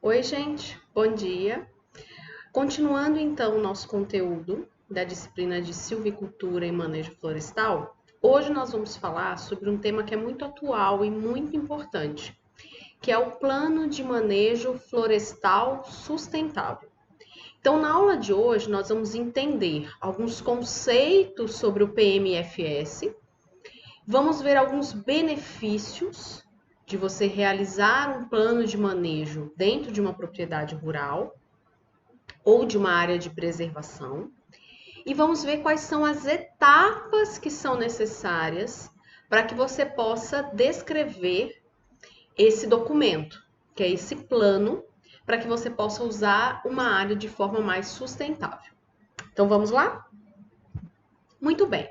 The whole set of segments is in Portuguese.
Oi, gente, bom dia. Continuando então o nosso conteúdo da disciplina de silvicultura e manejo florestal, hoje nós vamos falar sobre um tema que é muito atual e muito importante, que é o plano de manejo florestal sustentável. Então, na aula de hoje, nós vamos entender alguns conceitos sobre o PMFS, vamos ver alguns benefícios de você realizar um plano de manejo dentro de uma propriedade rural ou de uma área de preservação e vamos ver quais são as etapas que são necessárias para que você possa descrever esse documento, que é esse plano, para que você possa usar uma área de forma mais sustentável. Então vamos lá? Muito bem.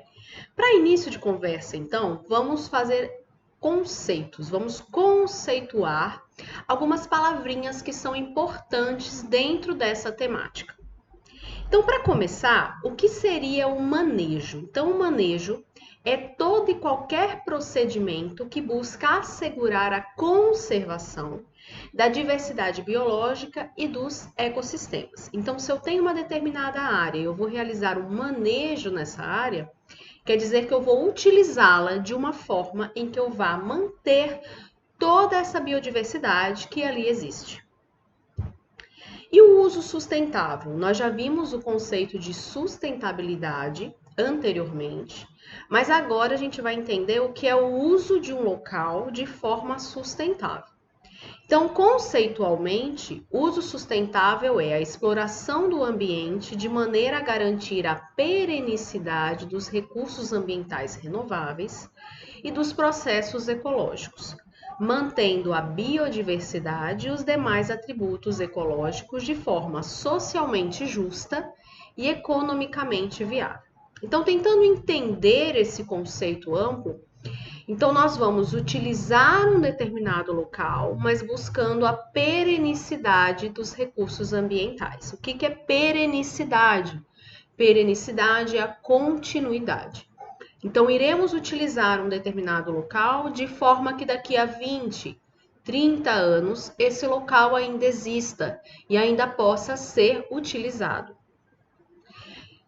Para início de conversa, então, vamos fazer conceitos, vamos conceituar algumas palavrinhas que são importantes dentro dessa temática. Então, para começar, o que seria o manejo? Então, o manejo é todo e qualquer procedimento que busca assegurar a conservação da diversidade biológica e dos ecossistemas. Então, se eu tenho uma determinada área e eu vou realizar um manejo nessa área, quer dizer que eu vou utilizá-la de uma forma em que eu vá manter toda essa biodiversidade que ali existe. E o uso sustentável? Nós já vimos o conceito de sustentabilidade anteriormente, mas agora a gente vai entender o que é o uso de um local de forma sustentável. Então, conceitualmente, uso sustentável é a exploração do ambiente de maneira a garantir a perenicidade dos recursos ambientais renováveis e dos processos ecológicos, mantendo a biodiversidade e os demais atributos ecológicos de forma socialmente justa e economicamente viável. Então, tentando entender esse conceito amplo, então nós vamos utilizar um determinado local, mas buscando a perenicidade dos recursos ambientais. O que é perenicidade? Perenicidade é a continuidade. Então, iremos utilizar um determinado local de forma que daqui a 20, 30 anos, esse local ainda exista e ainda possa ser utilizado.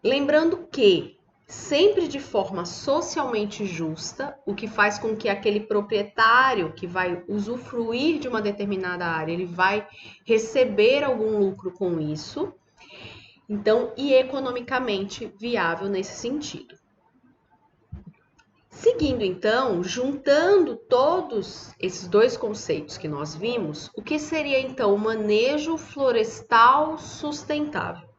Lembrando que, sempre de forma socialmente justa, o que faz com que aquele proprietário que vai usufruir de uma determinada área, ele vai receber algum lucro com isso, então, e economicamente viável nesse sentido. Seguindo então, juntando todos esses dois conceitos que nós vimos, o que seria então o manejo florestal sustentável?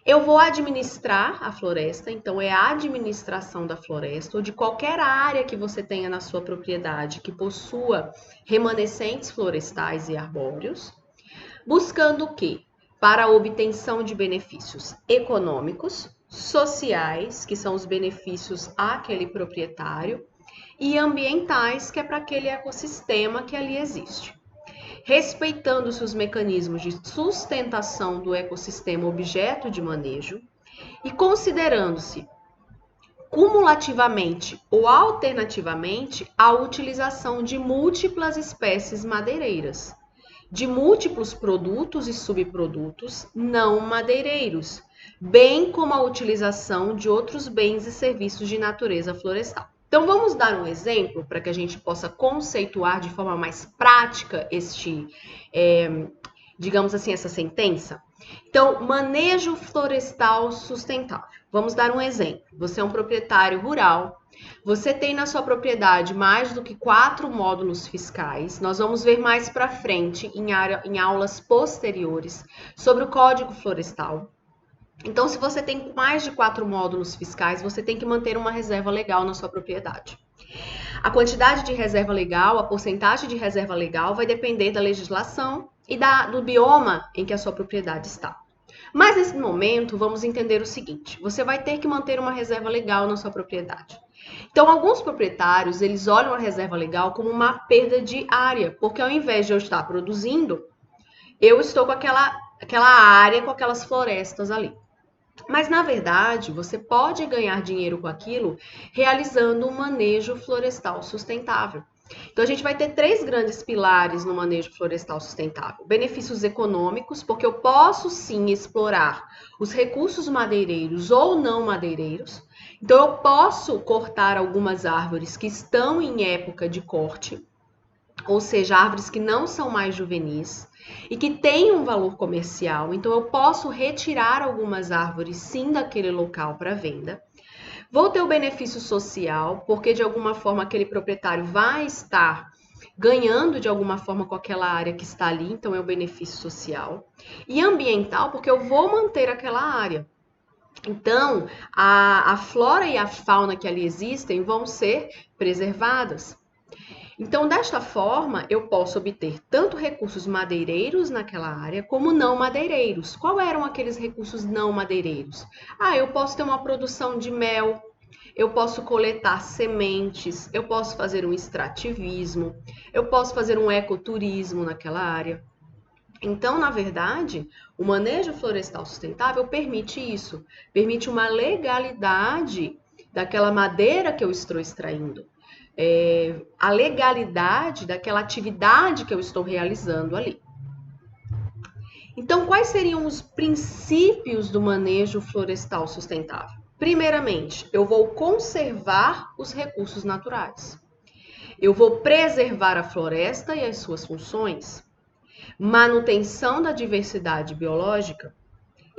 Eu vou administrar a floresta, então é a administração da floresta ou de qualquer área que você tenha na sua propriedade que possua remanescentes florestais e arbóreos, buscando o quê? Para a obtenção de benefícios econômicos, sociais, que são os benefícios àquele proprietário, e ambientais, que é para aquele ecossistema que ali existe. Respeitando-se os mecanismos de sustentação do ecossistema objeto de manejo e considerando-se cumulativamente ou alternativamente a utilização de múltiplas espécies madeireiras, de múltiplos produtos e subprodutos não madeireiros, bem como a utilização de outros bens e serviços de natureza florestal. Então, vamos dar um exemplo para que a gente possa conceituar de forma mais prática digamos assim, essa sentença. Então, manejo florestal sustentável. Vamos dar um exemplo. Você é um proprietário rural, você tem na sua propriedade mais do que 4 módulos fiscais. Nós vamos ver mais para frente, em aulas posteriores, sobre o Código Florestal. Então, se você tem mais de 4 módulos fiscais, você tem que manter uma reserva legal na sua propriedade. A quantidade de reserva legal, a porcentagem de reserva legal vai depender da legislação e do bioma em que a sua propriedade está. Mas nesse momento, vamos entender o seguinte: você vai ter que manter uma reserva legal na sua propriedade. Então, alguns proprietários, eles olham a reserva legal como uma perda de área, porque ao invés de eu estar produzindo, eu estou com aquela área, com aquelas florestas ali. Mas, na verdade, você pode ganhar dinheiro com aquilo realizando um manejo florestal sustentável. Então, a gente vai ter 3 grandes pilares no manejo florestal sustentável. Benefícios econômicos, porque eu posso sim explorar os recursos madeireiros ou não madeireiros. Então, eu posso cortar algumas árvores que estão em época de corte, ou seja, árvores que não são mais juvenis e que têm um valor comercial. Então, eu posso retirar algumas árvores sim daquele local para venda. Vou ter o benefício social, porque de alguma forma aquele proprietário vai estar ganhando de alguma forma com aquela área que está ali, então é o benefício social. E ambiental, porque eu vou manter aquela área. Então, a flora e a fauna que ali existem vão ser preservadas. Então, desta forma, eu posso obter tanto recursos madeireiros naquela área, como não madeireiros. Qual eram aqueles recursos não madeireiros? Eu posso ter uma produção de mel, eu posso coletar sementes, eu posso fazer um extrativismo, eu posso fazer um ecoturismo naquela área. Então, na verdade, o manejo florestal sustentável permite isso, permite uma legalidade daquela madeira que eu estou extraindo, a legalidade daquela atividade que eu estou realizando ali. Então, quais seriam os princípios do manejo florestal sustentável? Primeiramente, eu vou conservar os recursos naturais. Eu vou preservar a floresta e as suas funções, manutenção da diversidade biológica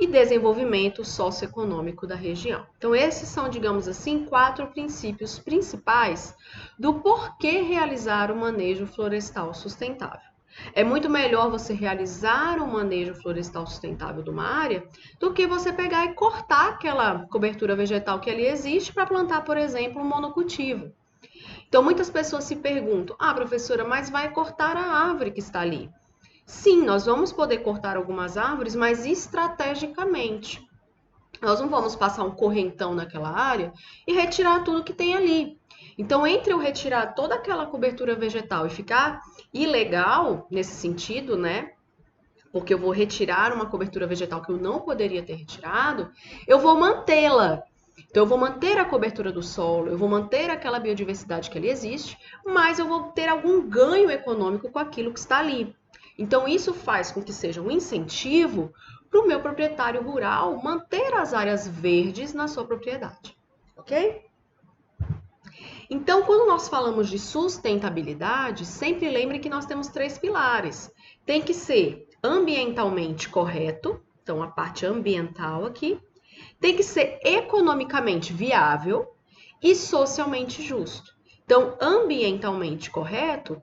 e desenvolvimento socioeconômico da região. Então, esses são, digamos assim, 4 princípios principais do porquê realizar o manejo florestal sustentável. É muito melhor você realizar um manejo florestal sustentável de uma área do que você pegar e cortar aquela cobertura vegetal que ali existe para plantar, por exemplo, um monocultivo. Então, muitas pessoas se perguntam: professora, mas vai cortar a árvore que está ali? Sim, nós vamos poder cortar algumas árvores, mas estrategicamente. Nós não vamos passar um correntão naquela área e retirar tudo que tem ali. Então, entre eu retirar toda aquela cobertura vegetal e ficar ilegal nesse sentido, né? Porque eu vou retirar uma cobertura vegetal que eu não poderia ter retirado, eu vou mantê-la. Então, eu vou manter a cobertura do solo, eu vou manter aquela biodiversidade que ali existe, mas eu vou ter algum ganho econômico com aquilo que está ali. Então, isso faz com que seja um incentivo para o meu proprietário rural manter as áreas verdes na sua propriedade, ok? Então, quando nós falamos de sustentabilidade, sempre lembre que nós temos 3 pilares. Tem que ser ambientalmente correto, então a parte ambiental aqui. Tem que ser economicamente viável e socialmente justo. Então, ambientalmente correto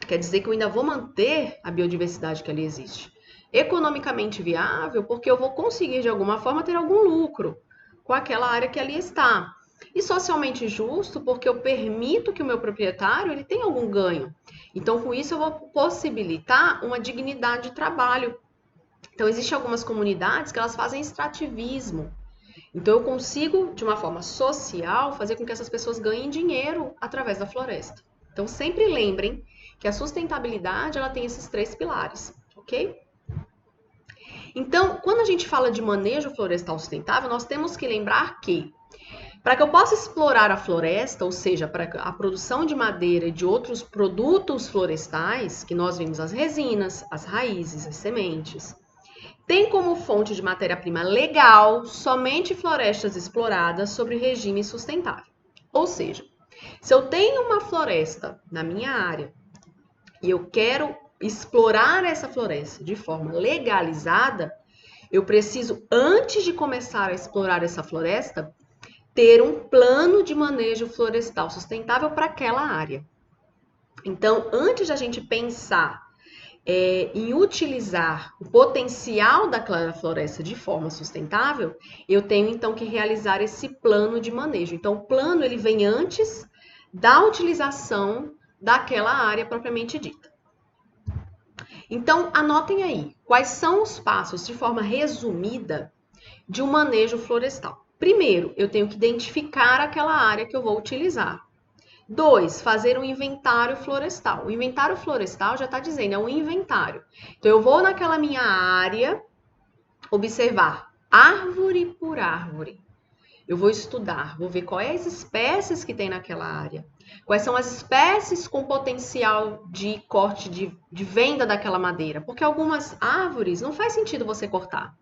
quer dizer que eu ainda vou manter a biodiversidade que ali existe. Economicamente viável, porque eu vou conseguir de alguma forma ter algum lucro com aquela área que ali está. E socialmente justo, porque eu permito que o meu proprietário ele tenha algum ganho. Então, com isso, eu vou possibilitar uma dignidade de trabalho. Então, existem algumas comunidades que elas fazem extrativismo. Então, eu consigo, de uma forma social, fazer com que essas pessoas ganhem dinheiro através da floresta. Então, sempre lembrem que a sustentabilidade ela tem esses 3 pilares, ok? Então, quando a gente fala de manejo florestal sustentável, nós temos que lembrar que, para que eu possa explorar a floresta, ou seja, para a produção de madeira e de outros produtos florestais, que nós vimos as resinas, as raízes, as sementes, tem como fonte de matéria-prima legal somente florestas exploradas sobre regime sustentável. Ou seja, se eu tenho uma floresta na minha área e eu quero explorar essa floresta de forma legalizada, eu preciso, antes de começar a explorar essa floresta, ter um plano de manejo florestal sustentável para aquela área. Então, antes de a gente pensar em utilizar o potencial daquela floresta de forma sustentável, eu tenho então que realizar esse plano de manejo. Então, o plano ele vem antes da utilização daquela área propriamente dita. Então, anotem aí, quais são os passos, de forma resumida, de um manejo florestal. Primeiro, eu tenho que identificar aquela área que eu vou utilizar. 2, fazer um inventário florestal. O inventário florestal já está dizendo, é um inventário. Então, eu vou naquela minha área observar árvore por árvore. Eu vou estudar, vou ver quais espécies que tem naquela área, quais são as espécies com potencial de corte, de venda daquela madeira, porque algumas árvores não faz sentido você cortar,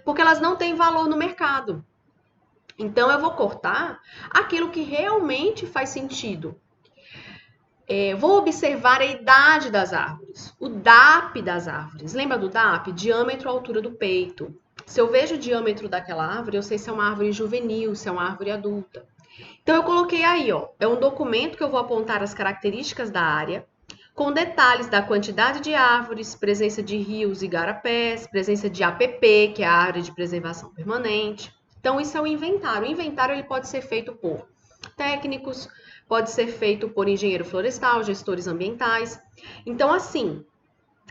porque elas não têm valor no mercado. Então, eu vou cortar aquilo que realmente faz sentido. Vou observar a idade das árvores, o DAP das árvores. Lembra do DAP? Diâmetro, altura do peito. Se eu vejo o diâmetro daquela árvore, eu sei se é uma árvore juvenil, se é uma árvore adulta. Então, eu coloquei aí, ó, é um documento que eu vou apontar as características da área, com detalhes da quantidade de árvores, presença de rios e igarapés, presença de APP, que é a área de preservação permanente. Então, isso é o inventário. O inventário ele pode ser feito por técnicos, pode ser feito por engenheiro florestal, gestores ambientais. Então, assim,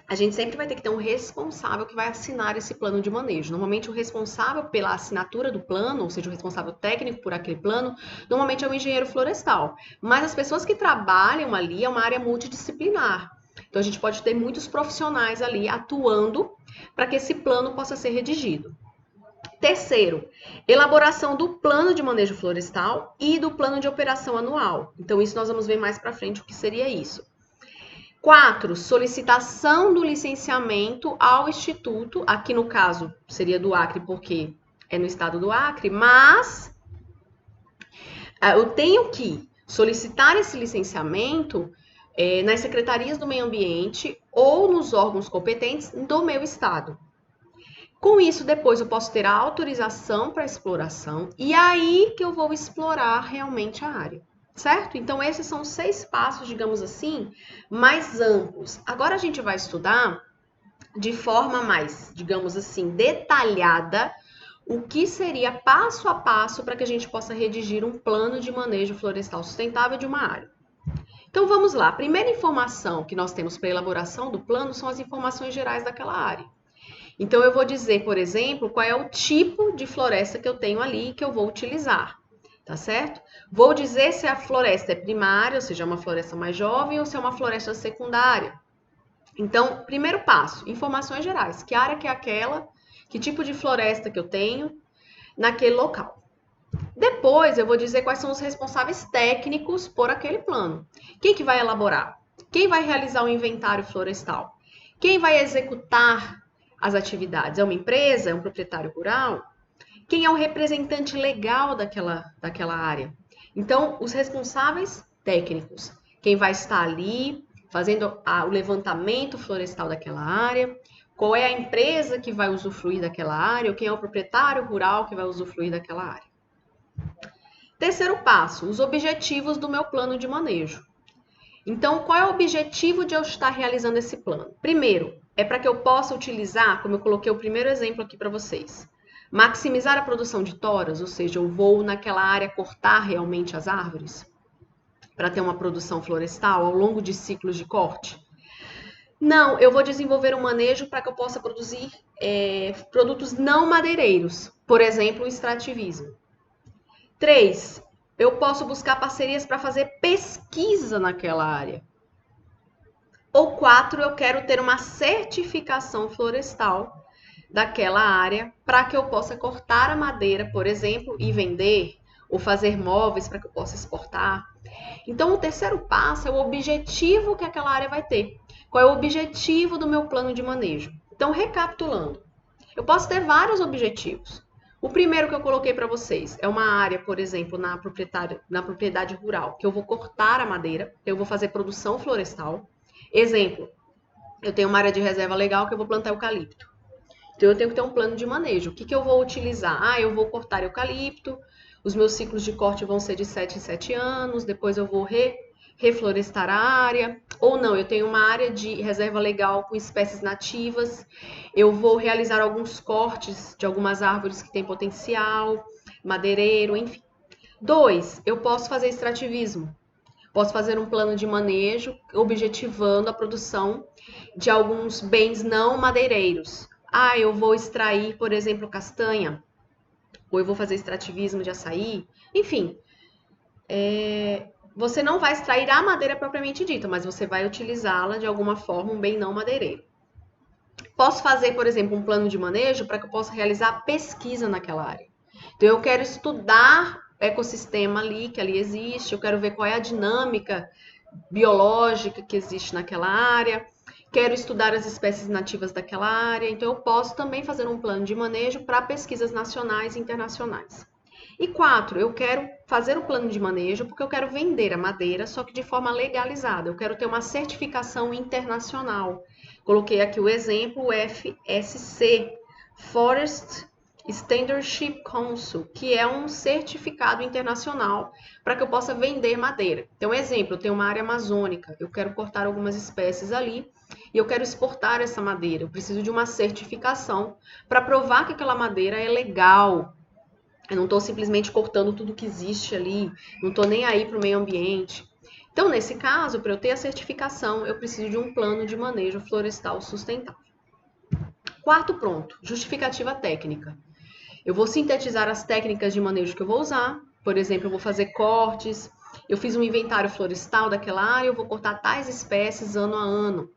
a gente sempre vai ter que ter um responsável que vai assinar esse plano de manejo. Normalmente, o responsável pela assinatura do plano, ou seja, o responsável técnico por aquele plano, normalmente é o engenheiro florestal. Mas as pessoas que trabalham ali é uma área multidisciplinar. Então, a gente pode ter muitos profissionais ali atuando para que esse plano possa ser redigido. Terceiro, elaboração do plano de manejo florestal e do plano de operação anual. Então, isso nós vamos ver mais para frente o que seria isso. 4. Solicitação do licenciamento ao Instituto, aqui no caso seria do Acre, porque é no estado do Acre, mas eu tenho que solicitar esse licenciamento nas secretarias do meio ambiente ou nos órgãos competentes do meu estado. Com isso, depois eu posso ter a autorização para exploração e aí que eu vou explorar realmente a área, certo? Então, esses são 6 passos, digamos assim, mais amplos. Agora a gente vai estudar de forma mais, digamos assim, detalhada o que seria passo a passo para que a gente possa redigir um plano de manejo florestal sustentável de uma área. Então, vamos lá. A primeira informação que nós temos para a elaboração do plano são as informações gerais daquela área. Então, eu vou dizer, por exemplo, qual é o tipo de floresta que eu tenho ali que eu vou utilizar, tá certo? Vou dizer se a floresta é primária, ou seja, uma floresta mais jovem, ou se é uma floresta secundária. Então, primeiro passo, informações gerais. Que área que é aquela, que tipo de floresta que eu tenho naquele local. Depois, eu vou dizer quais são os responsáveis técnicos por aquele plano. Quem que vai elaborar? Quem vai realizar o inventário florestal? Quem vai executar as atividades? É uma empresa? É um proprietário rural? Quem é o representante legal daquela área? Então, os responsáveis técnicos. Quem vai estar ali fazendo o levantamento florestal daquela área? Qual é a empresa que vai usufruir daquela área? Ou quem é o proprietário rural que vai usufruir daquela área? Terceiro passo, os objetivos do meu plano de manejo. Então, qual é o objetivo de eu estar realizando esse plano? Primeiro, é para que eu possa utilizar, como eu coloquei o primeiro exemplo aqui para vocês, maximizar a produção de toras, ou seja, eu vou naquela área cortar realmente as árvores para ter uma produção florestal ao longo de ciclos de corte. Não, eu vou desenvolver um manejo para que eu possa produzir produtos não madeireiros, por exemplo, o extrativismo. 3. Eu posso buscar parcerias para fazer pesquisa naquela área. Ou 4, eu quero ter uma certificação florestal daquela área para que eu possa cortar a madeira, por exemplo, e vender, ou fazer móveis para que eu possa exportar. Então, o terceiro passo é o objetivo que aquela área vai ter. Qual é o objetivo do meu plano de manejo? Então, recapitulando, eu posso ter vários objetivos. O primeiro que eu coloquei para vocês é uma área, por exemplo, na propriedade rural, que eu vou cortar a madeira, eu vou fazer produção florestal. Exemplo, eu tenho uma área de reserva legal que eu vou plantar eucalipto. Então, eu tenho que ter um plano de manejo. O que eu vou utilizar? Eu vou cortar eucalipto, os meus ciclos de corte vão ser de 7 em 7 anos, depois eu vou reflorestar a área. Ou não, eu tenho uma área de reserva legal com espécies nativas, eu vou realizar alguns cortes de algumas árvores que têm potencial, madeireiro, enfim. 2, eu posso fazer extrativismo. Posso fazer um plano de manejo objetivando a produção de alguns bens não madeireiros. Eu vou extrair, por exemplo, castanha, ou eu vou fazer extrativismo de açaí. Enfim, você não vai extrair a madeira propriamente dita, mas você vai utilizá-la de alguma forma, um bem não madeireiro. Posso fazer, por exemplo, um plano de manejo para que eu possa realizar pesquisa naquela área. Então, eu quero estudar o ecossistema ali, que ali existe, eu quero ver qual é a dinâmica biológica que existe naquela área, quero estudar as espécies nativas daquela área, então eu posso também fazer um plano de manejo para pesquisas nacionais e internacionais. E 4, eu quero fazer o plano de manejo porque eu quero vender a madeira, só que de forma legalizada. Eu quero ter uma certificação internacional. Coloquei aqui o exemplo FSC, Forest Stewardship Council, que é um certificado internacional para que eu possa vender madeira. Então, exemplo, eu tenho uma área amazônica, eu quero cortar algumas espécies ali e eu quero exportar essa madeira. Eu preciso de uma certificação para provar que aquela madeira é legal. Eu não estou simplesmente cortando tudo que existe ali, não estou nem aí para o meio ambiente. Então, nesse caso, para eu ter a certificação, eu preciso de um plano de manejo florestal sustentável. Quarto ponto, justificativa técnica. Eu vou sintetizar as técnicas de manejo que eu vou usar. Por exemplo, eu vou fazer cortes, eu fiz um inventário florestal daquela área, eu vou cortar tais espécies ano a ano.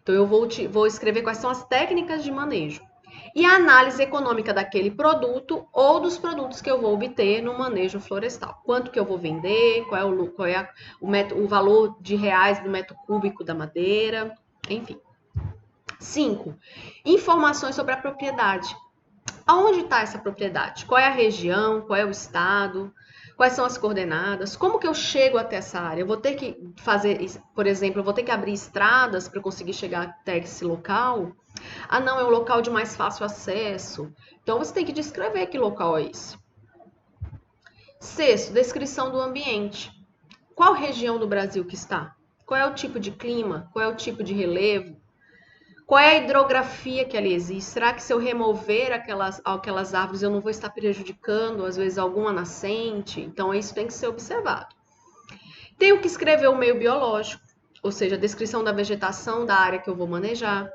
Então, eu vou escrever quais são as técnicas de manejo. E a análise econômica daquele produto ou dos produtos que eu vou obter no manejo florestal. Quanto que eu vou vender, qual é o valor de reais do metro cúbico da madeira, enfim. 5. Informações sobre a propriedade. Aonde está essa propriedade? Qual é a região? Qual é o estado? Quais são as coordenadas? Como que eu chego até essa área? Eu vou ter que fazer, por exemplo, eu vou ter que abrir estradas para conseguir chegar até esse local? Ah, não, é um local de mais fácil acesso. Então, você tem que descrever que local é esse. 6, descrição do ambiente. Qual região do Brasil que está? Qual é o tipo de clima? Qual é o tipo de relevo? Qual é a hidrografia que ali existe? Será que se eu remover aquelas árvores eu não vou estar prejudicando, às vezes, alguma nascente? Então, isso tem que ser observado. Tenho que escrever o meio biológico, ou seja, a descrição da vegetação da área que eu vou manejar.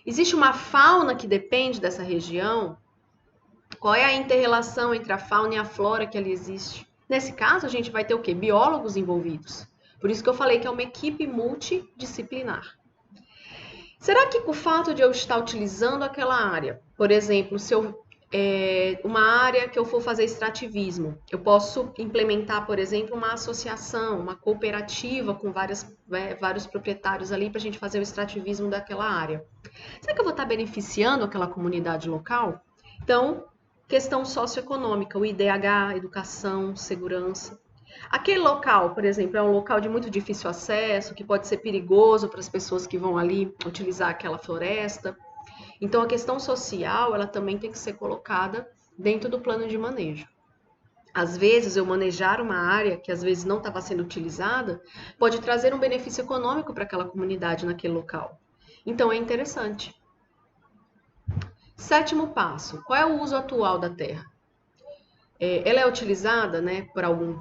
Existe uma fauna que depende dessa região? Qual é a inter-relação entre a fauna e a flora que ali existe? Nesse caso, a gente vai ter o quê? Biólogos envolvidos. Por isso que eu falei que é uma equipe multidisciplinar. Será que o fato de eu estar utilizando aquela área, por exemplo, se eu uma área que eu for fazer extrativismo, eu posso implementar, por exemplo, uma associação, uma cooperativa com vários proprietários ali para a gente fazer o extrativismo daquela área. Será que eu vou estar beneficiando aquela comunidade local? Então, questão socioeconômica, o IDH, educação, segurança. Aquele local, por exemplo, é um local de muito difícil acesso, que pode ser perigoso para as pessoas que vão ali utilizar aquela floresta. Então, a questão social, ela também tem que ser colocada dentro do plano de manejo. Às vezes, eu manejar uma área que às vezes não estava sendo utilizada, pode trazer um benefício econômico para aquela comunidade naquele local. Então, é interessante. 7º passo, qual é o uso atual da terra? Ela é utilizada, né, por algum...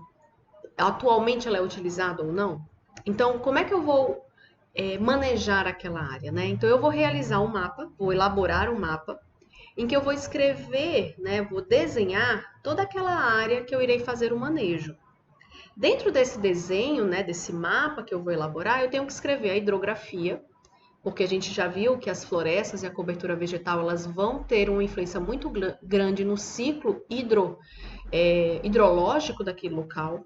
Atualmente ela é utilizada ou não? Então, como é que eu vou manejar aquela área, né? Então, eu vou realizar um mapa, vou elaborar um mapa, em que eu vou escrever, né, vou desenhar toda aquela área que eu irei fazer o manejo. Dentro desse desenho, né, desse mapa que eu vou elaborar, eu tenho que escrever a hidrografia, porque a gente já viu que as florestas e a cobertura vegetal elas vão ter uma influência muito grande no ciclo hidrológico daquele local.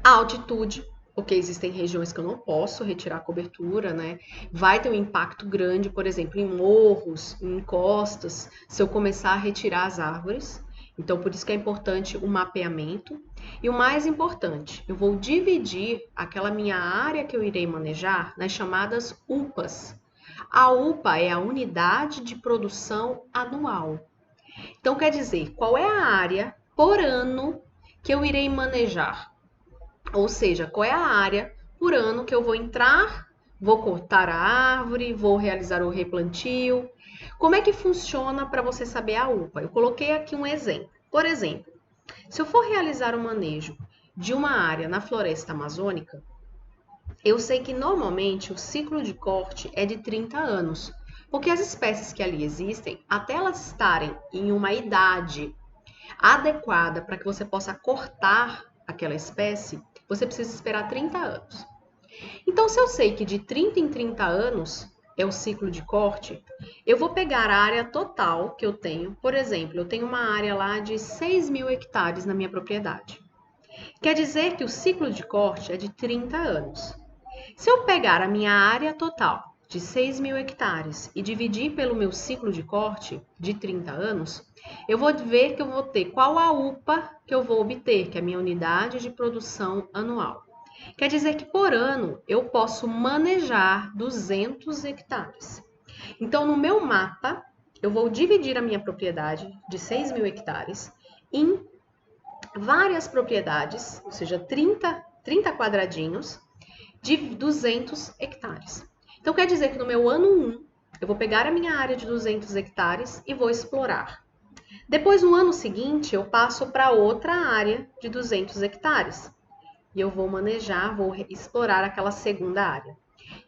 A altitude, porque existem regiões que eu não posso retirar a cobertura, né? Vai ter um impacto grande, por exemplo, em morros, em encostas, se eu começar a retirar as árvores. Então, por isso que é importante o mapeamento. E o mais importante, eu vou dividir aquela minha área que eu irei manejar nas chamadas UPAs. A UPA é a unidade de produção anual. Então, quer dizer, qual é a área por ano que eu irei manejar? Ou seja, qual é a área por ano que eu vou entrar, vou cortar a árvore, vou realizar o replantio. Como é que funciona para você saber a UPA? Eu coloquei aqui um exemplo. Por exemplo, se eu for realizar o manejo de uma área na floresta amazônica, eu sei que normalmente o ciclo de corte é de 30 anos, porque as espécies que ali existem, até elas estarem em uma idade adequada para que você possa cortar aquela espécie, você precisa esperar 30 anos. Então, se eu sei que de 30 em 30 anos é o ciclo de corte, eu vou pegar a área total que eu tenho. Por exemplo, eu tenho uma área lá de 6.000 hectares na minha propriedade. Quer dizer que o ciclo de corte é de 30 anos. Se eu pegar a minha área total de 6.000 hectares e dividir pelo meu ciclo de corte de 30 anos, eu vou ver que eu vou ter qual a UPA que eu vou obter, que é a minha unidade de produção anual. Quer dizer que por ano eu posso manejar 200 hectares. Então, no meu mapa, eu vou dividir a minha propriedade de 6.000 hectares em várias propriedades, ou seja, 30 quadradinhos de 200 hectares. Então, quer dizer que no meu ano 1, eu vou pegar a minha área de 200 hectares e vou explorar. Depois, no ano seguinte, eu passo para outra área de 200 hectares. E eu vou manejar, vou explorar aquela segunda área.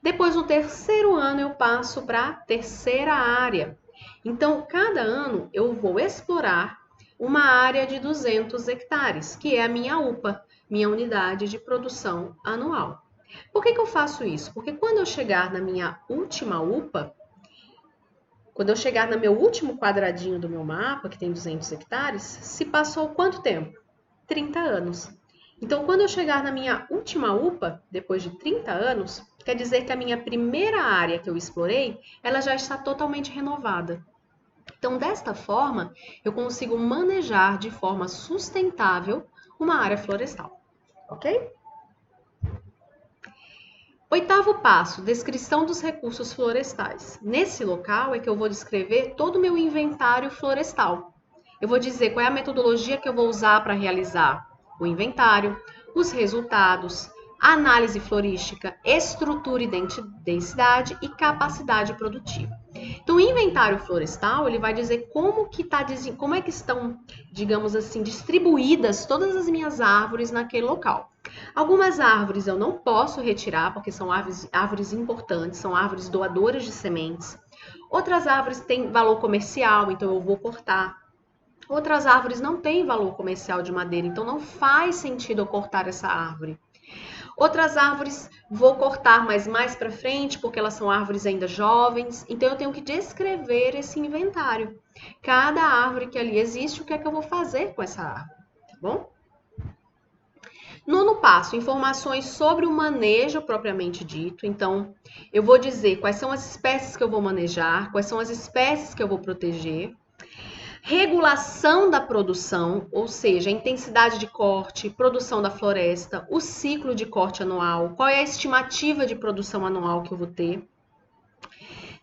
Depois, no terceiro ano, eu passo para a terceira área. Então, cada ano, eu vou explorar uma área de 200 hectares, que é a minha UPA, minha unidade de produção anual. Por que eu faço isso? Porque quando eu chegar na minha última UPA, quando eu chegar no meu último quadradinho do meu mapa, que tem 200 hectares, se passou quanto tempo? 30 anos. Então, quando eu chegar na minha última UPA, depois de 30 anos, quer dizer que a minha primeira área que eu explorei, ela já está totalmente renovada. Então, desta forma, eu consigo manejar de forma sustentável uma área florestal, ok? Oitavo passo, descrição dos recursos florestais. Nesse local é que eu vou descrever todo o meu inventário florestal. Eu vou dizer qual é a metodologia que eu vou usar para realizar o inventário, os resultados, a análise florística, estrutura e densidade e capacidade produtiva. Então, o inventário florestal, ele vai dizer como é que estão, digamos assim, distribuídas todas as minhas árvores naquele local. Algumas árvores eu não posso retirar, porque são árvores importantes, são árvores doadoras de sementes. Outras árvores têm valor comercial, então eu vou cortar. Outras árvores não têm valor comercial de madeira, então não faz sentido eu cortar essa árvore. Outras árvores vou cortar, mas mais para frente, porque elas são árvores ainda jovens, então eu tenho que descrever esse inventário. Cada árvore que ali existe, o que é que eu vou fazer com essa árvore, tá bom? Nono passo, informações sobre o manejo propriamente dito. Então, eu vou dizer quais são as espécies que eu vou manejar, quais são as espécies que eu vou proteger. Regulação da produção, ou seja, a intensidade de corte, produção da floresta, o ciclo de corte anual, qual é a estimativa de produção anual que eu vou ter.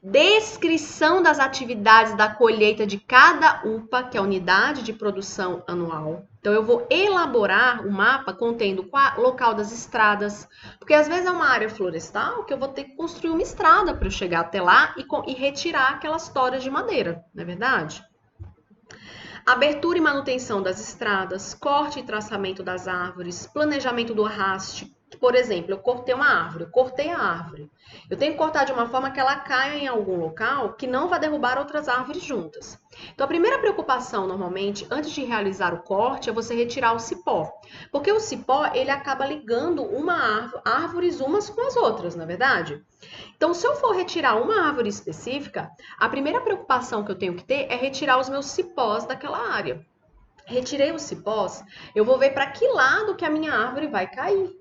Descrição das atividades da colheita de cada UPA, que é a unidade de produção anual. Então, eu vou elaborar o mapa contendo o local das estradas, porque às vezes é uma área florestal que eu vou ter que construir uma estrada para eu chegar até lá e retirar aquelas toras de madeira, não é verdade? Abertura e manutenção das estradas, corte e traçamento das árvores, planejamento do arraste. Por exemplo, eu cortei uma árvore, eu cortei a árvore. Eu tenho que cortar de uma forma que ela caia em algum local que não vá derrubar outras árvores juntas. Então, a primeira preocupação, normalmente, antes de realizar o corte, é você retirar o cipó. Porque o cipó, ele acaba ligando árvores umas com as outras, não é verdade? Então, se eu for retirar uma árvore específica, a primeira preocupação que eu tenho que ter é retirar os meus cipós daquela área. Retirei os cipós, eu vou ver para que lado que a minha árvore vai cair.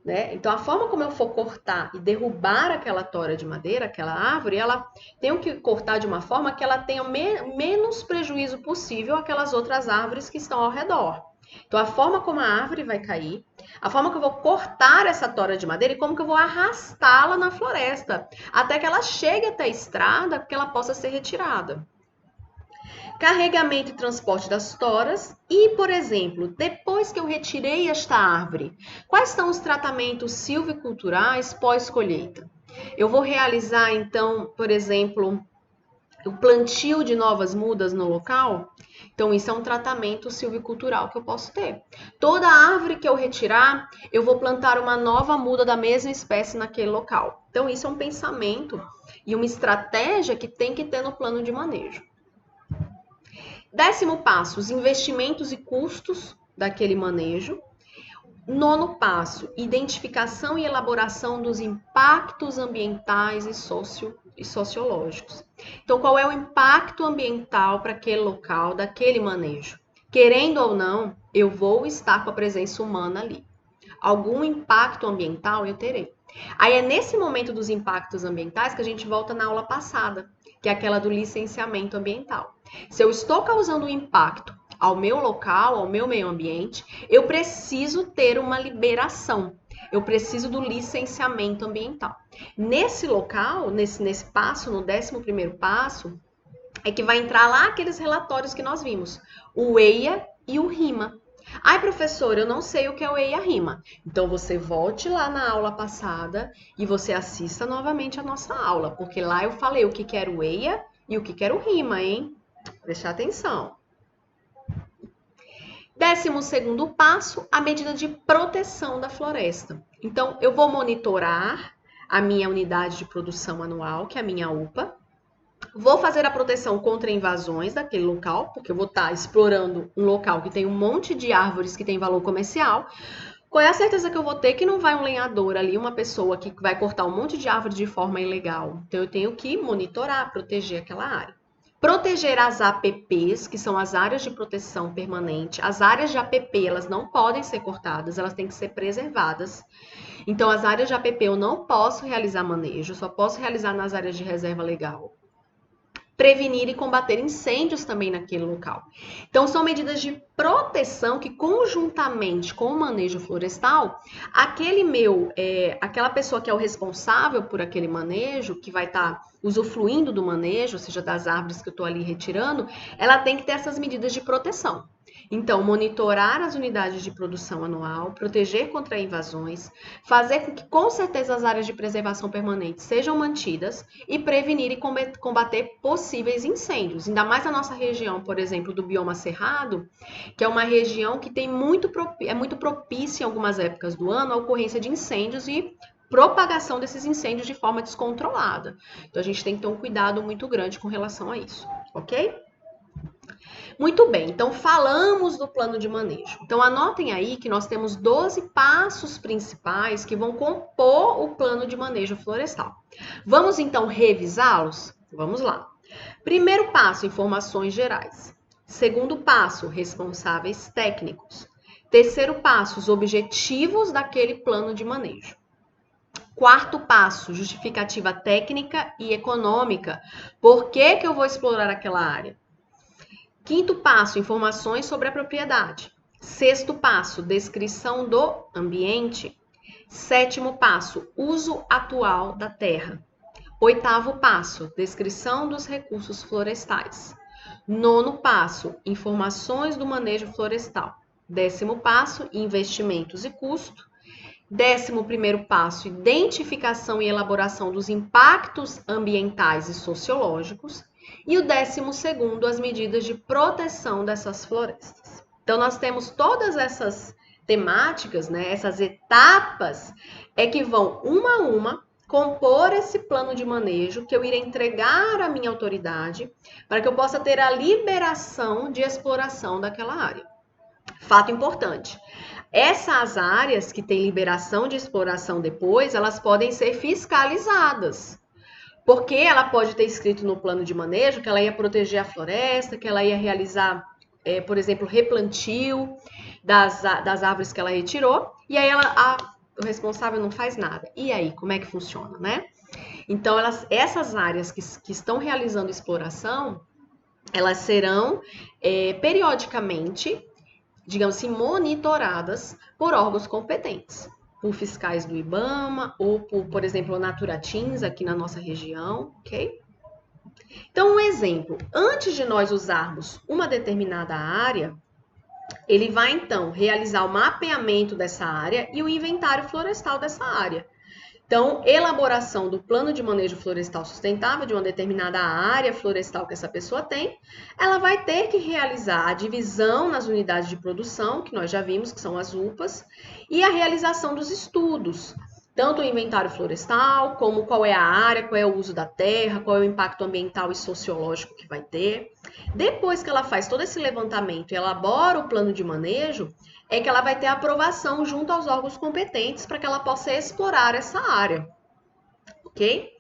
Né? Então, a forma como eu for cortar e derrubar aquela tora de madeira, aquela árvore, ela tem que cortar de uma forma que ela tenha menos prejuízo possível àquelas outras árvores que estão ao redor. Então, a forma como a árvore vai cair, a forma que eu vou cortar essa tora de madeira e como que eu vou arrastá-la na floresta, até que ela chegue até a estrada, que ela possa ser retirada. Carregamento e transporte das toras e, por exemplo, depois que eu retirei esta árvore, quais são os tratamentos silviculturais pós-colheita? Eu vou realizar, então, por exemplo, o plantio de novas mudas no local? Então, isso é um tratamento silvicultural que eu posso ter. Toda árvore que eu retirar, eu vou plantar uma nova muda da mesma espécie naquele local. Então, isso é um pensamento e uma estratégia que tem que ter no plano de manejo. 10º passo, os investimentos e custos daquele manejo. Nono passo, identificação e elaboração dos impactos ambientais e sociológicos. Então, qual é o impacto ambiental para aquele local, daquele manejo? Querendo ou não, eu vou estar com a presença humana ali. Algum impacto ambiental eu terei. Aí é nesse momento dos impactos ambientais que a gente volta na aula passada, que é aquela do licenciamento ambiental. Se eu estou causando um impacto ao meu local, ao meu meio ambiente, eu preciso ter uma liberação. Eu preciso do licenciamento ambiental. Nesse local, nesse passo, no 11º passo, é que vai entrar lá aqueles relatórios que nós vimos, o EIA e o RIMA. Ai, professor, eu não sei o que é o EIA-RIMA. Então, você volte lá na aula passada e você assista novamente a nossa aula, porque lá eu falei o que era o EIA e o que era o RIMA, hein? Prestar atenção. 12º passo, a medida de proteção da floresta. Então, eu vou monitorar a minha unidade de produção anual, que é a minha UPA. Vou fazer a proteção contra invasões daquele local, porque eu vou estar explorando um local que tem um monte de árvores que tem valor comercial. Qual é a certeza que eu vou ter que não vai um lenhador ali, uma pessoa que vai cortar um monte de árvore de forma ilegal? Então, eu tenho que monitorar, proteger aquela área. Proteger as APPs, que são as áreas de proteção permanente. As áreas de APP, elas não podem ser cortadas, elas têm que ser preservadas. Então, as áreas de APP eu não posso realizar manejo, só posso realizar nas áreas de reserva legal. Prevenir e combater incêndios também naquele local. Então, são medidas de proteção que, conjuntamente com o manejo florestal, aquela pessoa que é o responsável por aquele manejo, que vai estar usufruindo do manejo, ou seja, das árvores que eu estou ali retirando, ela tem que ter essas medidas de proteção. Então, monitorar as unidades de produção anual, proteger contra invasões, fazer com que, com certeza, as áreas de preservação permanente sejam mantidas e prevenir e combater possíveis incêndios. Ainda mais na nossa região, por exemplo, do bioma cerrado, que é uma região que é muito propícia em algumas épocas do ano à ocorrência de incêndios e propagação desses incêndios de forma descontrolada. Então, a gente tem que ter um cuidado muito grande com relação a isso, ok? Muito bem, então falamos do plano de manejo. Então anotem aí que nós temos 12 passos principais que vão compor o plano de manejo florestal. Vamos então revisá-los? Vamos lá. Primeiro passo, informações gerais. Segundo passo, responsáveis técnicos. Terceiro passo, os objetivos daquele plano de manejo. Quarto passo, justificativa técnica e econômica. Por que eu vou explorar aquela área? Quinto passo, informações sobre a propriedade. Sexto passo, descrição do ambiente. Sétimo passo, uso atual da terra. Oitavo passo, descrição dos recursos florestais. Nono passo, informações do manejo florestal. 10º passo, investimentos e custo. 11º passo, identificação e elaboração dos impactos ambientais e sociológicos. E o 12º, as medidas de proteção dessas florestas. Então, nós temos todas essas temáticas, né, essas etapas, que vão uma a uma compor esse plano de manejo que eu irei entregar à minha autoridade para que eu possa ter a liberação de exploração daquela área. Fato importante. Essas áreas que têm liberação de exploração depois, elas podem ser fiscalizadas. Porque ela pode ter escrito no plano de manejo que ela ia proteger a floresta, que ela ia realizar, por exemplo, replantio das árvores que ela retirou, e aí o responsável não faz nada. E aí, como é que funciona, né? Então, essas áreas que estão realizando exploração, elas serão periodicamente, digamos assim, monitoradas por órgãos competentes. Por fiscais do IBAMA ou por exemplo, Naturatins aqui na nossa região, ok? Então, um exemplo, antes de nós usarmos uma determinada área, ele vai, então, realizar o mapeamento dessa área e o inventário florestal dessa área. Então, elaboração do plano de manejo florestal sustentável de uma determinada área florestal que essa pessoa tem, ela vai ter que realizar a divisão nas unidades de produção, que nós já vimos que são as UPAs, e a realização dos estudos. tanto o inventário florestal, como qual é a área, qual é o uso da terra, qual é o impacto ambiental e sociológico que vai ter. Depois que ela faz todo esse levantamento e elabora o plano de manejo, é que ela vai ter aprovação junto aos órgãos competentes para que ela possa explorar essa área, ok?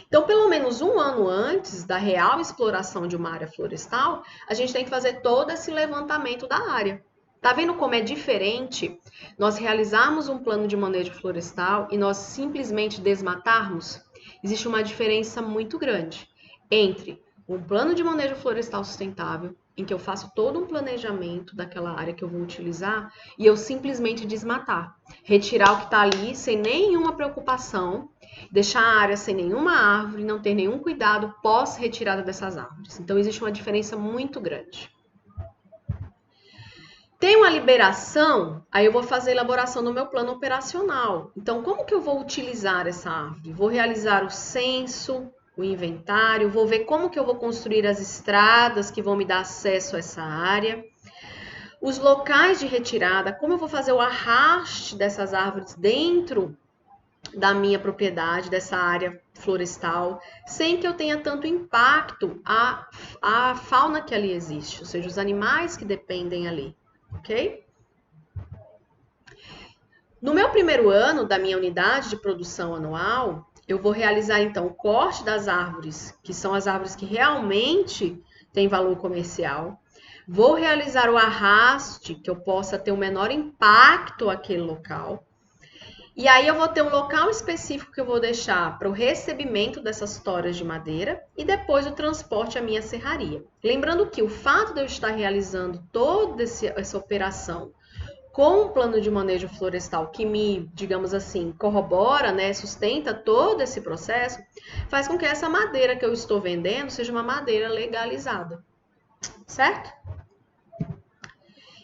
Então, pelo menos um ano antes da real exploração de uma área florestal, a gente tem que fazer todo esse levantamento da área. Tá vendo como é diferente nós realizarmos um plano de manejo florestal e nós simplesmente desmatarmos? Existe uma diferença muito grande entre um plano de manejo florestal sustentável, em que eu faço todo um planejamento daquela área que eu vou utilizar, e eu simplesmente desmatar. Retirar o que está ali sem nenhuma preocupação, deixar a área sem nenhuma árvore, não ter nenhum cuidado pós-retirada dessas árvores. Então, existe uma diferença muito grande. Tem uma liberação, aí eu vou fazer a elaboração do meu plano operacional. Então, como que eu vou utilizar essa árvore? Vou realizar o censo, o inventário, vou ver como que eu vou construir as estradas que vão me dar acesso a essa área. Os locais de retirada, como eu vou fazer o arraste dessas árvores dentro da minha propriedade, dessa área florestal, sem que eu tenha tanto impacto à fauna que ali existe, ou seja, os animais que dependem ali, ok? No meu primeiro ano da minha unidade de produção anual, eu vou realizar então o corte das árvores, que são as árvores que realmente têm valor comercial. Vou realizar o arraste, que eu possa ter o menor impacto àquele local. E aí eu vou ter um local específico que eu vou deixar para o recebimento dessas toras de madeira e depois o transporte à minha serraria. Lembrando que o fato de eu estar realizando toda essa operação com um plano de manejo florestal que me, digamos assim, corrobora, né, sustenta todo esse processo, faz com que essa madeira que eu estou vendendo seja uma madeira legalizada, certo?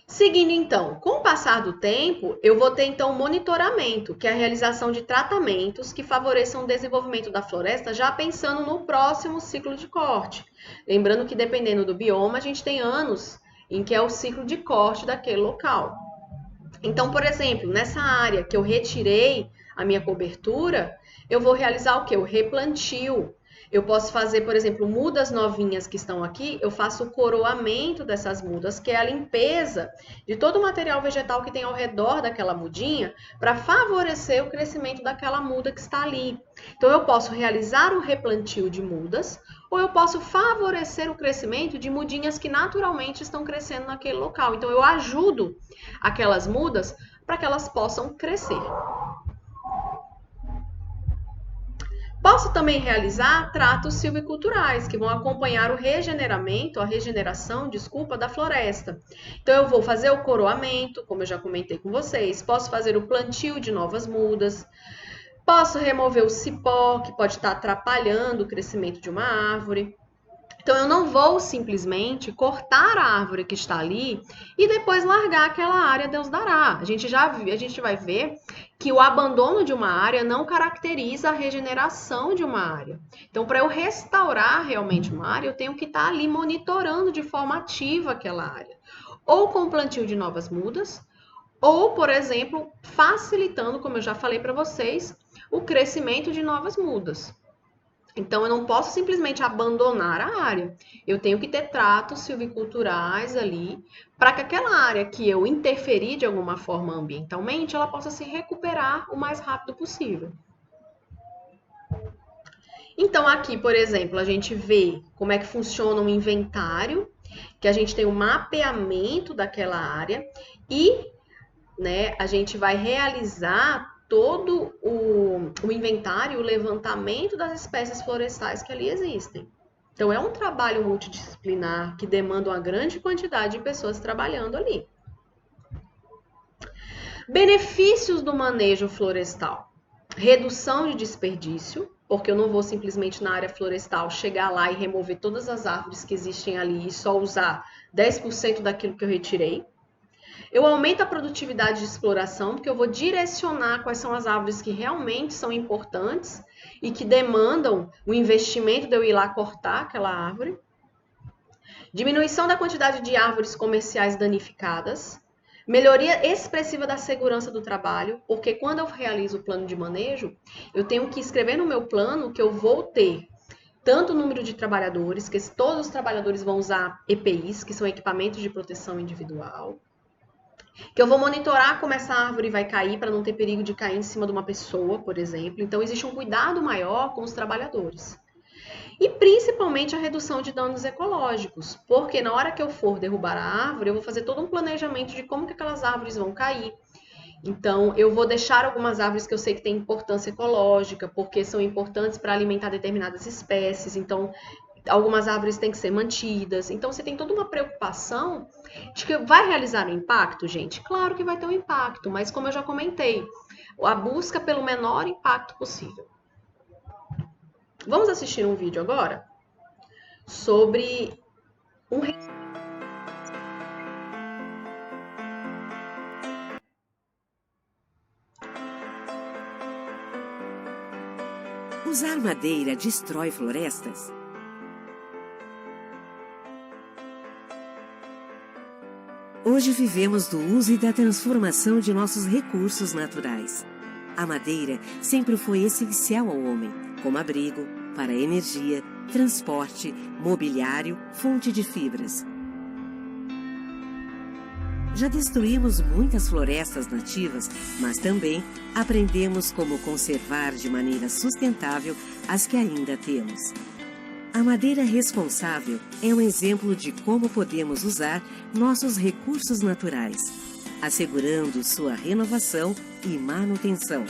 Seguindo então, com o passar do tempo, eu vou ter então um monitoramento, que é a realização de tratamentos que favoreçam o desenvolvimento da floresta, já pensando no próximo ciclo de corte. Lembrando que dependendo do bioma, a gente tem anos em que é o ciclo de corte daquele local. Então, por exemplo, nessa área que eu retirei a minha cobertura, eu vou realizar o quê? O replantio. Eu posso fazer, por exemplo, mudas novinhas que estão aqui, eu faço o coroamento dessas mudas, que é a limpeza de todo o material vegetal que tem ao redor daquela mudinha, para favorecer o crescimento daquela muda que está ali. Então, eu posso realizar o replantio de mudas, ou eu posso favorecer o crescimento de mudinhas que naturalmente estão crescendo naquele local. Então, eu ajudo aquelas mudas para que elas possam crescer. Posso também realizar tratos silviculturais, que vão acompanhar o regeneramento, a regeneração, desculpa, da floresta. Então, eu vou fazer o coroamento, como eu já comentei com vocês, posso fazer o plantio de novas mudas, posso remover o cipó, que pode estar atrapalhando o crescimento de uma árvore. Então, eu não vou simplesmente cortar a árvore que está ali e depois largar aquela área, Deus dará. A gente vai ver que o abandono de uma área não caracteriza a regeneração de uma área. Então, para eu restaurar realmente uma área, eu tenho que estar ali monitorando de forma ativa aquela área. Ou com o plantio de novas mudas, ou, por exemplo, facilitando, como eu já falei para vocês, o crescimento de novas mudas. Então, eu não posso simplesmente abandonar a área. Eu tenho que ter tratos silviculturais ali para que aquela área que eu interferi de alguma forma ambientalmente, ela possa se recuperar o mais rápido possível. Então, aqui, por exemplo, a gente vê como é que funciona um inventário, que a gente tem um mapeamento daquela área e, né, a gente vai realizar todo o inventário, o levantamento das espécies florestais que ali existem. Então, é um trabalho multidisciplinar que demanda uma grande quantidade de pessoas trabalhando ali. Benefícios do manejo florestal: redução de desperdício, porque eu não vou simplesmente na área florestal chegar lá e remover todas as árvores que existem ali e só usar 10% daquilo que eu retirei. Eu aumento a produtividade de exploração, porque eu vou direcionar quais são as árvores que realmente são importantes e que demandam o investimento de eu ir lá cortar aquela árvore. Diminuição da quantidade de árvores comerciais danificadas, Melhoria expressiva da segurança do trabalho, porque quando eu realizo o plano de manejo, eu tenho que escrever no meu plano que eu vou ter tanto o número de trabalhadores, que todos os trabalhadores vão usar EPIs, que são equipamentos de proteção individual, que eu vou monitorar como essa árvore vai cair para não ter perigo de cair em cima de uma pessoa, por exemplo. Então, existe um cuidado maior com os trabalhadores. E principalmente a redução de danos ecológicos, porque na hora que eu for derrubar a árvore, eu vou fazer todo um planejamento de como que aquelas árvores vão cair. Então, eu vou deixar algumas árvores que eu sei que têm importância ecológica, porque são importantes para alimentar determinadas espécies. Então, algumas árvores têm que ser mantidas. Então, você tem toda uma preocupação de que vai realizar um impacto, gente? Claro que vai ter um impacto, mas como eu já comentei, a busca pelo menor impacto possível. Vamos assistir um vídeo agora sobre um. Usar madeira destrói florestas? Hoje vivemos do uso e da transformação de nossos recursos naturais. A madeira sempre foi essencial ao homem, como abrigo, para energia, transporte, mobiliário, fonte de fibras. Já destruímos muitas florestas nativas, mas também aprendemos como conservar de maneira sustentável as que ainda temos. A madeira responsável é um exemplo de como podemos usar nossos recursos naturais, assegurando sua renovação e manutenção.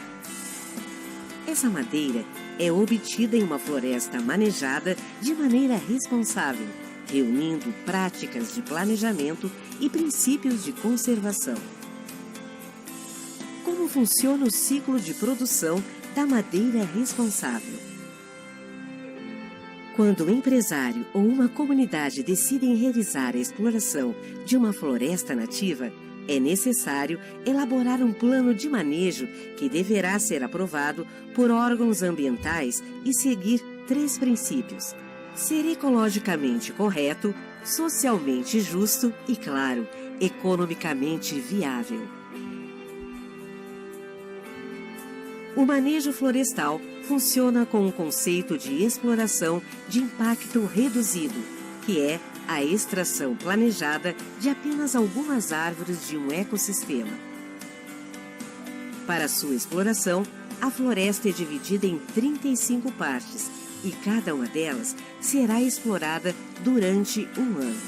Essa madeira é obtida em uma floresta manejada de maneira responsável, reunindo práticas de planejamento e princípios de conservação. Como funciona o ciclo de produção da madeira responsável? Quando um empresário ou uma comunidade decidem realizar a exploração de uma floresta nativa, é necessário elaborar um plano de manejo que deverá ser aprovado por órgãos ambientais e seguir 3 princípios: ser ecologicamente correto, socialmente justo e, claro, economicamente viável. O manejo florestal funciona com o conceito de exploração de impacto reduzido, que é a extração planejada de apenas algumas árvores de um ecossistema. Para sua exploração, a floresta é dividida em 35 partes e cada uma delas será explorada durante um ano.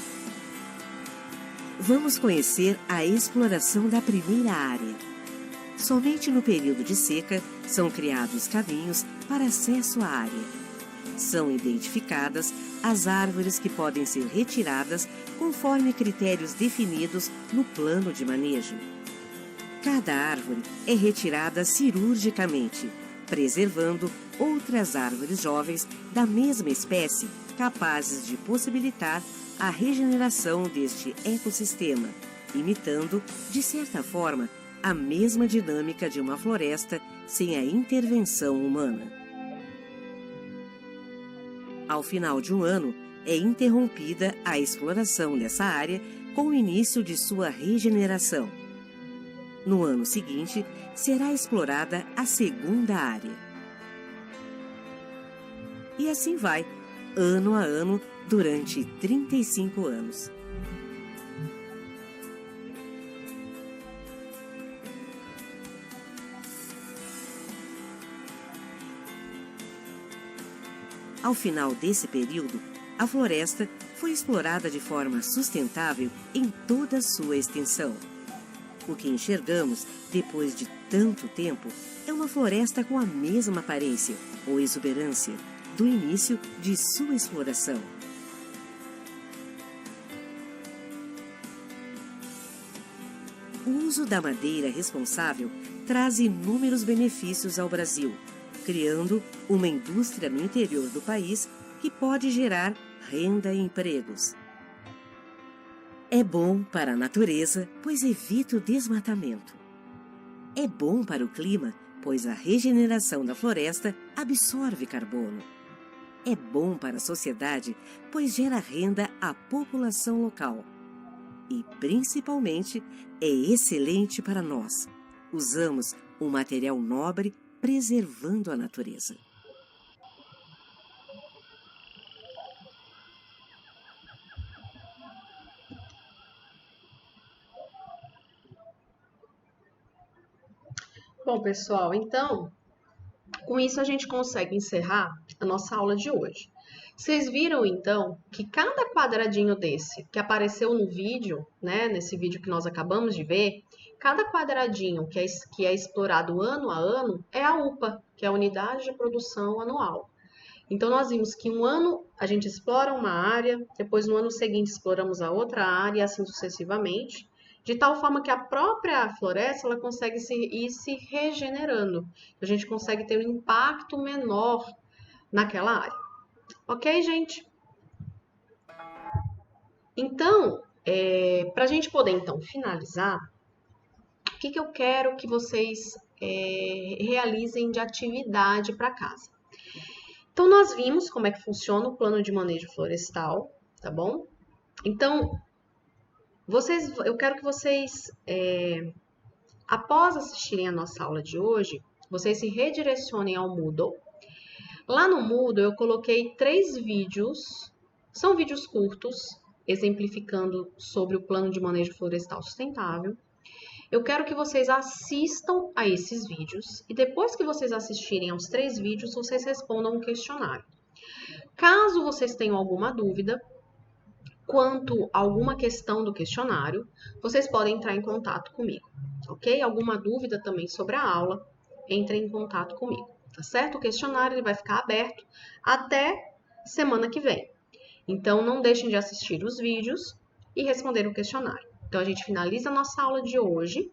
Vamos conhecer a exploração da primeira área. Somente no período de seca são criados caminhos para acesso à área. São identificadas as árvores que podem ser retiradas conforme critérios definidos no plano de manejo. Cada árvore é retirada cirurgicamente, preservando outras árvores jovens da mesma espécie capazes de possibilitar a regeneração deste ecossistema, imitando, de certa forma, a mesma dinâmica de uma floresta sem a intervenção humana. Ao final de um ano, é interrompida a exploração dessa área com o início de sua regeneração. No ano seguinte, será explorada a segunda área. E assim vai, ano a ano, durante 35 anos. Ao final desse período, a floresta foi explorada de forma sustentável em toda a sua extensão. O que enxergamos depois de tanto tempo é uma floresta com a mesma aparência ou exuberância do início de sua exploração. O uso da madeira responsável traz inúmeros benefícios ao Brasil, criando uma indústria no interior do país que pode gerar renda e empregos. É bom para a natureza, pois evita o desmatamento. É bom para o clima, pois a regeneração da floresta absorve carbono. É bom para a sociedade, pois gera renda à população local. e, principalmente, é excelente para nós. Usamos um material nobre preservando a natureza. Bom, pessoal, então, com isso a gente consegue encerrar a nossa aula de hoje. Vocês viram, então, que cada quadradinho desse que apareceu no vídeo, né, nesse vídeo que nós acabamos de ver, cada quadradinho que é explorado ano a ano é a UPA, que é a Unidade de Produção Anual. Então, nós vimos que um ano a gente explora uma área, depois no ano seguinte exploramos a outra área, e assim sucessivamente, de tal forma que a própria floresta ela consegue ir se regenerando. A gente consegue ter um impacto menor naquela área. Ok, gente? Então, para a gente poder então finalizar, o que eu quero que vocês realizem de atividade para casa? Então, nós vimos como é que funciona o plano de manejo florestal, tá bom? Então, eu quero que vocês, após assistirem a nossa aula de hoje, vocês se redirecionem ao Moodle. Lá no Moodle, eu coloquei 3 vídeos, são vídeos curtos, exemplificando sobre o plano de manejo florestal sustentável. Eu quero que vocês assistam a esses vídeos e depois que vocês assistirem aos 3 vídeos, vocês respondam um questionário. Caso vocês tenham alguma dúvida quanto a alguma questão do questionário, vocês podem entrar em contato comigo, ok? Alguma dúvida também sobre a aula, entrem em contato comigo, tá certo? O questionário ele vai ficar aberto até semana que vem. Então, não deixem de assistir os vídeos e responder o questionário. Então, a gente finaliza a nossa aula de hoje.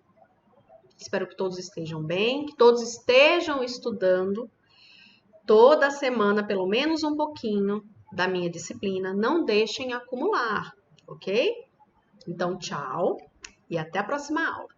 Espero que todos estejam bem, que todos estejam estudando toda semana, pelo menos um pouquinho da minha disciplina. Não deixem acumular, ok? Então, tchau e até a próxima aula.